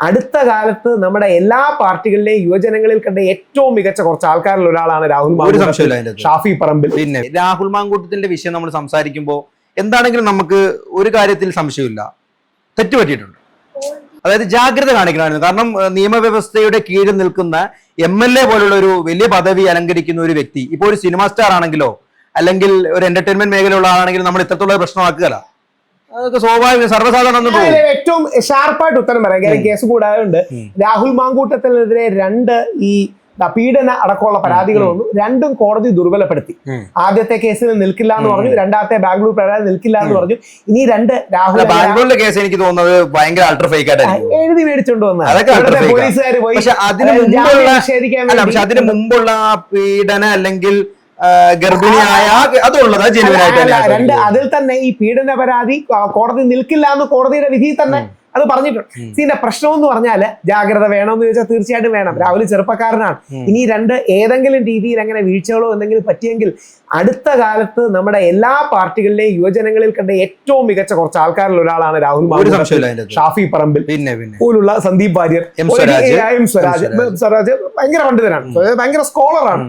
അടുത്ത കാലത്ത് നമ്മുടെ എല്ലാ പാർട്ടികളിലെയും യുവജനങ്ങളിൽ കണ്ട ഏറ്റവും മികച്ച കുറച്ച് ആൾക്കാരിൽ ഒരാളാണ് രാഹുൽ മാങ്കൂട്ടത്തിൽ, ഷാഫി പറമ്പിൽ. പിന്നെ രാഹുൽ മാങ്കൂട്ടത്തിന്റെ വിഷയം നമ്മൾ സംസാരിക്കുമ്പോൾ എന്താണെങ്കിലും നമുക്ക് ഒരു കാര്യത്തിൽ സംശയമില്ല, തെറ്റുപറ്റിയിട്ടുണ്ട്. അതായത് ജാഗ്രത കാണിക്കണമായിരുന്നു. കാരണം നിയമവ്യവസ്ഥയുടെ കീഴിൽ നിൽക്കുന്ന MLA പോലുള്ള ഒരു വലിയ പദവി അലങ്കരിക്കുന്ന ഒരു വ്യക്തി ഇപ്പോൾ ഒരു സിനിമാ സ്റ്റാർ ആണെങ്കിലോ അല്ലെങ്കിൽ ഒരു എന്റർടൈൻമെന്റ് മേഖലയുള്ള ആളാണെങ്കിലും നമ്മൾ ഇത്രത്തോളം പ്രശ്നമാക്കുകയല്ല. അതൊക്കെ സ്വാഭാവികം, സർവ്വസാധാരണ. ഏറ്റവും ഷാർപ്പായിട്ട് ഉത്തരം പറയാം, കേസ് കൂടാതെ രാഹുൽ മാങ്കൂട്ടത്തിനെതിരെ 2 ഈ പീഡന അടക്കമുള്ള പരാതികൾ വന്നു. 2ഉം കോടതി ദുർബലപ്പെടുത്തി. ആദ്യത്തെ കേസിൽ നിൽക്കില്ല എന്ന് പറഞ്ഞു, രണ്ടാമത്തെ ബാംഗ്ലൂർ പരാതി നിൽക്കില്ല എന്ന് പറഞ്ഞു. ഇനി 2 രാഹുൽ ബാംഗ്ലൂരിലെ കേസ് എനിക്ക് തോന്നുന്നത് ഭയങ്കര അൾട്ര ഫേക്ക് ആയിട്ട് എഴുതി മേടിച്ചോണ്ട് വന്ന പോലീസുകാർ പോയി. പക്ഷെ അതിന് മുമ്പുള്ള പീഡന അല്ലെങ്കിൽ ഗർഭിണിയായ അതുള്ളത് ജനുവനായിട്ട് അതിൽ തന്നെ ഈ പീഡന പരാതി കോടതി നിൽക്കില്ല എന്ന് കോടതിയുടെ വിധി തന്നെ അത് പറഞ്ഞിട്ടുണ്ട്. ഇതിന്റെ പ്രശ്നം എന്ന് പറഞ്ഞാല് ജാഗ്രത വേണമെന്ന് ചോദിച്ചാൽ തീർച്ചയായിട്ടും വേണം. രാഹുൽ ചെറുപ്പക്കാരനാണ്. ഇനി 2 ഏതെങ്കിലും രീതിയിൽ അങ്ങനെ വീഴ്ചകളോ എന്തെങ്കിലും പറ്റിയെങ്കിൽ അടുത്ത കാലത്ത് നമ്മുടെ എല്ലാ പാർട്ടികളിലെയും യുവജനങ്ങളിൽ കണ്ട ഏറ്റവും മികച്ച കുറച്ച് ആൾക്കാരിൽ ഒരാളാണ് രാഹുൽ മാങ്കൂട്ടത്തിൽ, ഷാഫി പറമ്പിൽ പോലുള്ള, സന്ദീപ് വാര്യർ, എം സ്വരാജ് ഭയങ്കര പണ്ഡിതനാണ്, ഭയങ്കര സ്കോളറാണ്.